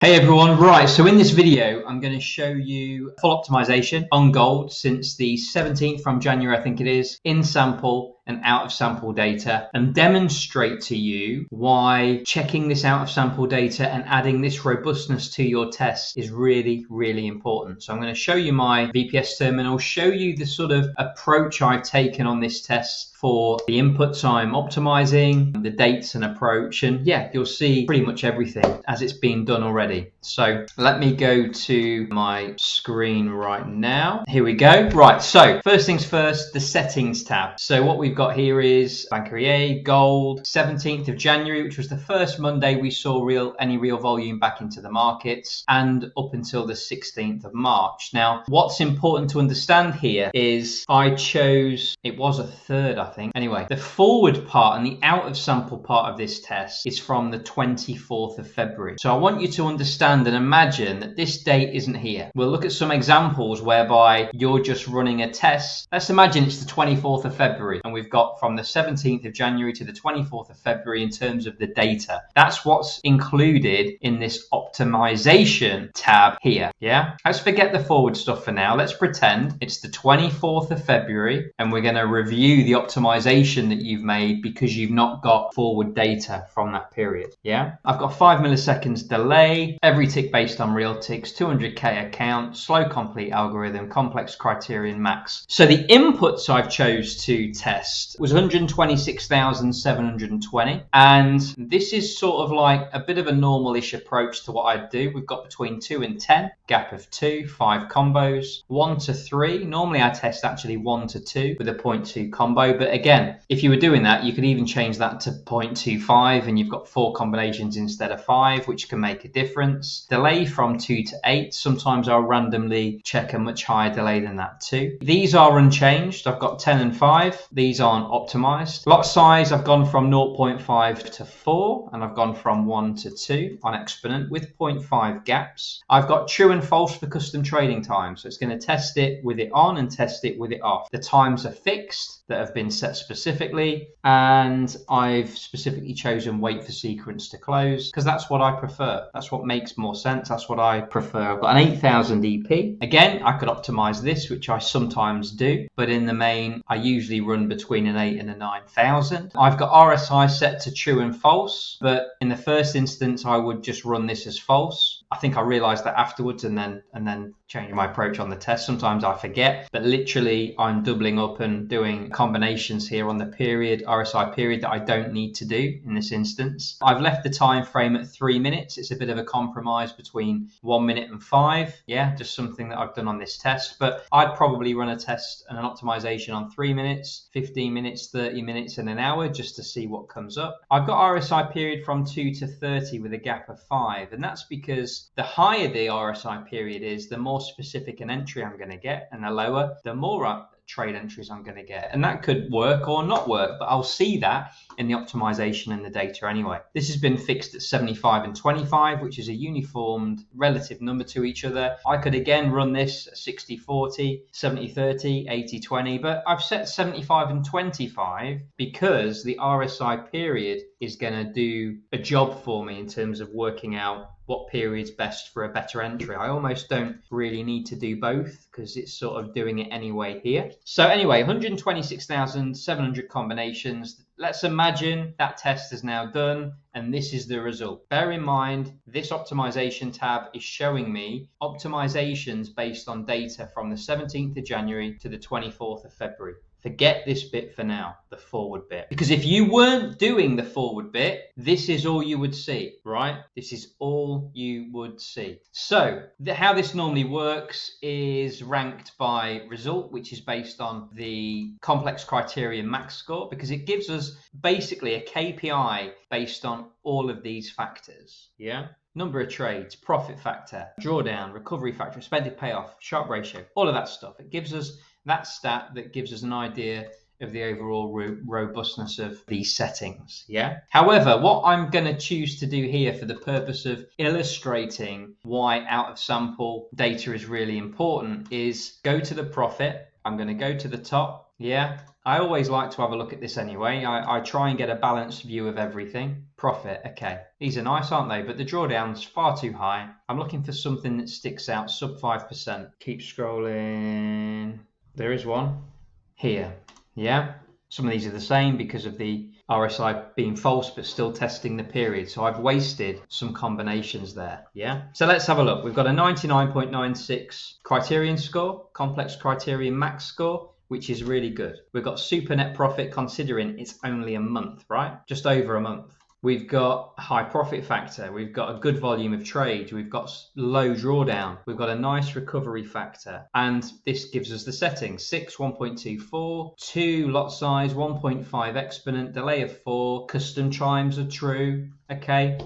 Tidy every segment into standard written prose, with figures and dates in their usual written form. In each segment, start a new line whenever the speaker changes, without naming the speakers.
Hey everyone, right, so in this video I'm going to show you full optimization on gold since the 17th from January, I think it is, in sample and out of sample data, and demonstrate to you why checking this out of sample data and adding this robustness to your tests is really, really important. So I'm going to show you my VPS terminal, show you the sort of approach I've taken on this test for the inputs I'm optimizing, the dates and approach, and yeah, you'll see pretty much everything as it's been done already. So let me go to my screen right now. Here we go. Right, so first things first, the settings tab. So what we've got here is Bancaria, gold, 17th of January, which was the first Monday we saw any real volume back into the markets, and up until the 16th of March. Now, what's important to understand here is I chose, it was a third, I think. Anyway, the forward part and the out of sample part of this test is from the 24th of February. So I want you to understand and imagine that this date isn't here. We'll look at some examples whereby you're just running a test. Let's imagine it's the 24th of February and we've got from the 17th of January to the 24th of February in terms of the data. That's what's included in this optimization tab here. Yeah, let's forget the forward stuff for now. Let's pretend it's the 24th of February and we're going to review the optimization that you've made because you've not got forward data from that period. Yeah, I've got 5 milliseconds delay, every tick based on real ticks, 200k account, slow complete algorithm, complex criterion max. So the inputs I've chose to test was 126,720, and this is sort of like a bit of a normal-ish approach to what I'd do. We've got between 2 and 10, gap of 2, 5 combos, 1 to 3. Normally I test actually 1 to 2 with a 0.2 combo, but again, if you were doing that, you could even change that to 0.25 and you've got 4 combinations instead of 5, which can make a difference. Delay from 2 to 8. Sometimes I'll randomly check a much higher delay than that too. These are unchanged. I've got 10 and 5. These aren't optimized. Lot size, I've gone from 0.5 to 4, and I've gone from 1 to 2 on Exponent with 0.5 gaps. I've got true and false for custom trading time. So it's going to test it with it on and test it with it off. The times are fixed that have been set specifically, and I've specifically chosen wait for sequence to close because that's what I prefer. That's what makes more sense. That's what I prefer. I've got an 8000 EP. Again, I could optimize this, which I sometimes do, but in the main, I usually run between an 8 and a 9000. I've got RSI set to true and false, but in the first instance, I would just run this as false. I think I realized that afterwards and then change my approach on the test. Sometimes I forget, but literally I'm doubling up and doing combinations here on the period, RSI period, that I don't need to do in this instance. I've left the time frame at 3 minutes. It's a bit of a compromise between 1 minute and 5. Yeah, just something that I've done on this test, but I'd probably run a test and an optimization on 3 minutes, 15 minutes, 30 minutes, and an hour just to see what comes up. I've got RSI period from 2 to 30 with a gap of 5, and that's because the higher the RSI period is, the more specific an entry I'm going to get, and the lower, the more trade entries I'm going to get. And that could work or not work, but I'll see that in the optimization and the data anyway. This has been fixed at 75 and 25, which is a uniformed relative number to each other. I could again run this 60-40, 70-30, 80-20, but I've set 75 and 25 because the RSI period is going to do a job for me in terms of working out what period's best for a better entry. I almost don't really need to do both because it's sort of doing it anyway here. So anyway, 126,700 combinations. Let's imagine that test is now done and this is the result. Bear in mind, this optimization tab is showing me optimizations based on data from the 17th of January to the 24th of February. Forget this bit for now, the forward bit. Because if you weren't doing the forward bit, this is all you would see, right? This is all you would see. So how this normally works is ranked by result, which is based on the complex criterion max score, because it gives us basically a KPI based on all of these factors, yeah? Number of trades, profit factor, drawdown, recovery factor, expected payoff, Sharpe ratio, all of that stuff. It gives us that stat that gives us an idea of the overall robustness of these settings. Yeah. However, what I'm going to choose to do here for the purpose of illustrating why out of sample data is really important is go to the profit. I'm going to go to the top Yeah, I always like to have a look at this anyway. I try and get a balanced view of everything. Profit, okay. These are nice, aren't they? But the drawdown's far too high. I'm looking for something that sticks out, sub 5%. Keep scrolling. There is one here. Yeah, some of these are the same because of the RSI being false but still testing the period. So I've wasted some combinations there. Yeah. So let's have a look. We've got a 99.96 criterion score, complex criterion max score, which is really good. We've got super net profit considering it's only a month, right? Just over a month. We've got a high profit factor. We've got a good volume of trade. We've got low drawdown. We've got a nice recovery factor. And this gives us the settings. 6, 1.24, 2 lot size, 1.5 exponent, delay of 4, custom chimes are true. Okay,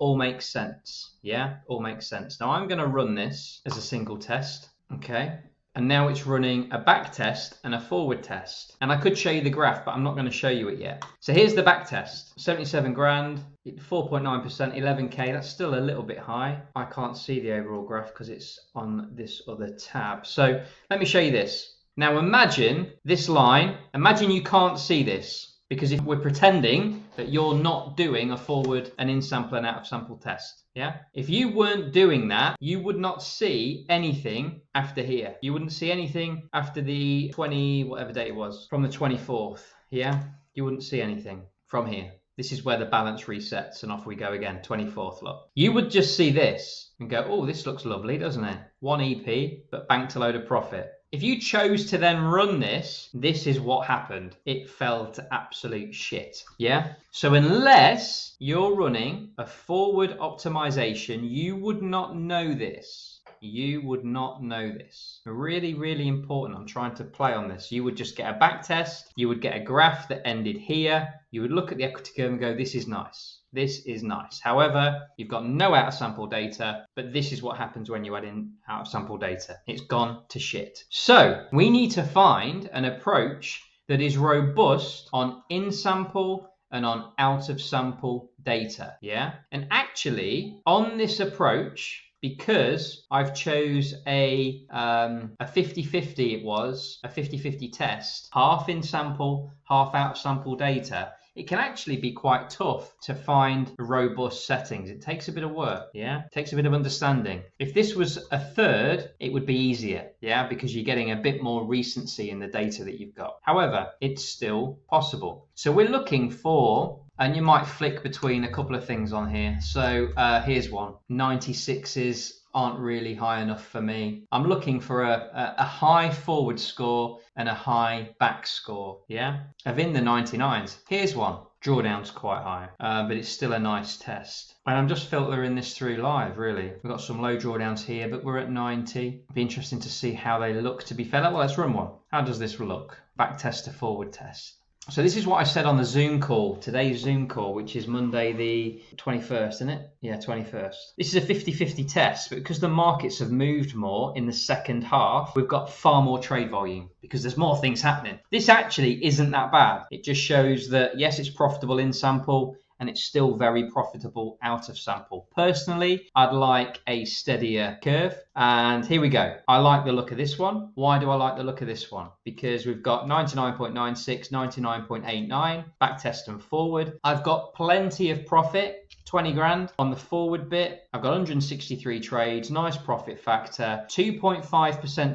all makes sense. Yeah, all makes sense. Now I'm going to run this as a single test. Okay. And now it's running a back test and a forward test. And I could show you the graph, but I'm not going to show you it yet. So here's the back test. 77 grand, 4.9%, 11K. That's still a little bit high. I can't see the overall graph because it's on this other tab. So let me show you this. Now imagine this line. Imagine you can't see this. Because if we're pretending that you're not doing a forward and in sample and out of sample test, yeah? If you weren't doing that, you would not see anything after here. You wouldn't see anything after the 20, whatever day it was, from the 24th, yeah? You wouldn't see anything from here. This is where the balance resets and off we go again, 24th, look. You would just see this and go, oh, this looks lovely, doesn't it? 1 EP, but banked a load of profit. If you chose to then run this, this is what happened. It fell to absolute shit. Yeah? So unless you're running a forward optimization, you would not know this. You would not know this. Really, really important. I'm trying to play on this. You would just get a back test. You would get a graph that ended here. You would look at the equity curve and go, this is nice. This is nice. However, you've got no out of sample data, but this is what happens when you add in out of sample data. It's gone to shit. So we need to find an approach that is robust on in sample and on out of sample data. Yeah. And actually on this approach, because I've chose a 50-50, it was a 50-50 test, half in sample, half out of sample data, it can actually be quite tough to find robust settings. It takes a bit of work, yeah? It takes a bit of understanding. If this was a third, it would be easier, yeah? Because you're getting a bit more recency in the data that you've got. However, it's still possible. So we're looking for, and you might flick between a couple of things on here. So here's one, 96s aren't really high enough for me. I'm looking for a high forward score and a high back score, yeah, of in the 99s. Here's one. Drawdown's quite high, but it's still a nice test. And I'm just filtering this through live, really. We've got some low drawdowns here, but we're at 90. It'd be interesting to see how they look to be fair. Well, let's run one. How does this look? Back test to forward test. So this is what I said on the Zoom call, today's Zoom call, which is Monday the 21st, isn't it? Yeah, 21st. This is a 50-50 test, but because the markets have moved more in the second half, we've got far more trade volume because there's more things happening. This actually isn't that bad. It just shows that, yes, it's profitable in sample, and it's still very profitable out of sample. Personally, I'd like a steadier curve. And here we go. I like the look of this one. Why do I like the look of this one? Because we've got 99.96, 99.89, back test and forward. I've got plenty of profit. 20 grand on the forward bit. I've got 163 trades, nice profit factor. 2.5%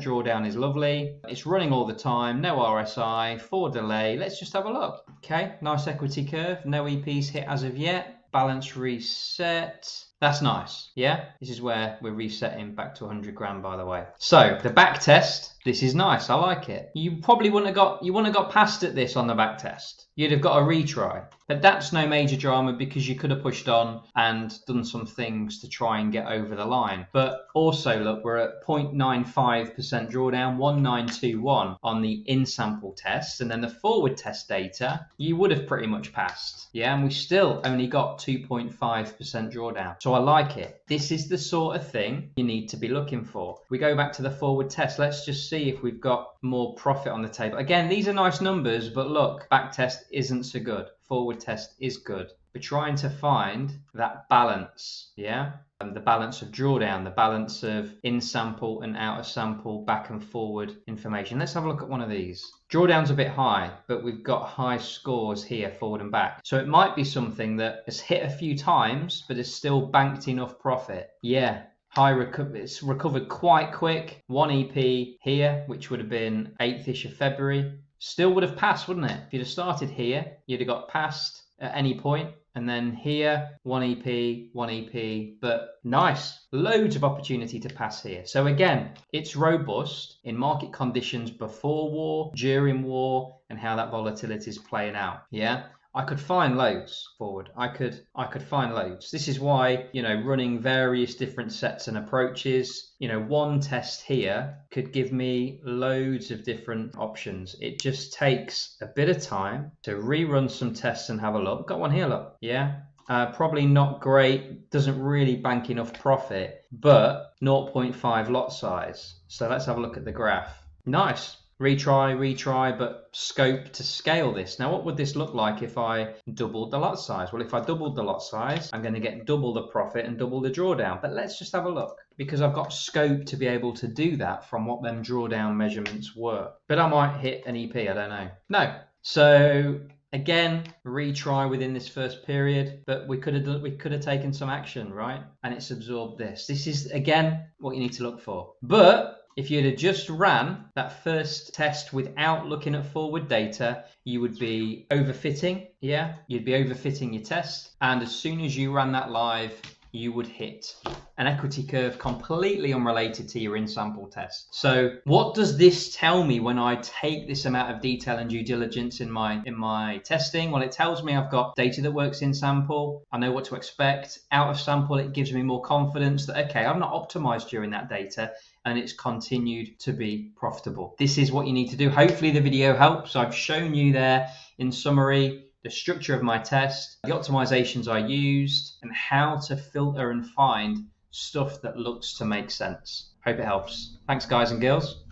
drawdown is lovely. It's running all the time, no RSI, 4 delay. Let's just have a look. Okay, nice equity curve, no EPs hit as of yet. Balance reset. That's nice, yeah? This is where we're resetting back to 100 grand, by the way. So the back test, this is nice, I like it. You probably wouldn't have got past at this on the back test. You'd have got a retry. But that's no major drama because you could have pushed on and done some things to try and get over the line. But also, look, we're at 0.95% drawdown, 1921 on the in-sample test. And then the forward test data, you would have pretty much passed. Yeah, and we still only got 2.5% drawdown. So I like it. This is the sort of thing you need to be looking for. We go back to the forward test. Let's just see if we've got more profit on the table. Again, these are nice numbers, but look, back test isn't so good. Forward test is good. We're trying to find that balance, yeah? the balance of drawdown, the balance of in sample and out of sample, back and forward information. Let's have a look at one of these. Drawdown's a bit high, but we've got high scores here, forward and back. So it might be something that has hit a few times, but has still banked enough profit. Yeah. It's recovered quite quick. 1 EP here, which would have been 8th-ish of February. Still would have passed, wouldn't it? If you'd have started here, you'd have got passed at any point. And then here, 1 EP, 1 EP, but nice. Loads of opportunity to pass here. So again, it's robust in market conditions before war, during war, and how that volatility is playing out. Yeah. I could find loads forward. I could find loads. This is why, running various different sets and approaches, one test here could give me loads of different options. It just takes a bit of time to rerun some tests and have a look. Got one here, look. Yeah. Probably not great, doesn't really bank enough profit, but 0.5 lot size. So let's have a look at the graph. Nice. Retry, but scope to scale this. Now, what would this look like if I doubled the lot size? Well, if I doubled the lot size, I'm going to get double the profit and double the drawdown. But let's just have a look, because I've got scope to be able to do that from what them drawdown measurements were. But I might hit an EP, I don't know. No. So again, retry within this first period, but we could have taken some action, right? And it's absorbed this. This is, again, what you need to look for. But if you'd have just ran that first test without looking at forward data, you would be overfitting. Yeah, you'd be overfitting your test. And as soon as you ran that live, you would hit an equity curve completely unrelated to your in-sample test. So what does this tell me when I take this amount of detail and due diligence in my testing? Well, it tells me I've got data that works in sample. I know what to expect. Out of sample, it gives me more confidence that, okay, I've not optimized during that data, and it's continued to be profitable. This is what you need to do. Hopefully the video helps. I've shown you there in summary the structure of my test, the optimizations I used, and how to filter and find stuff that looks to make sense. Hope it helps. Thanks, guys and girls.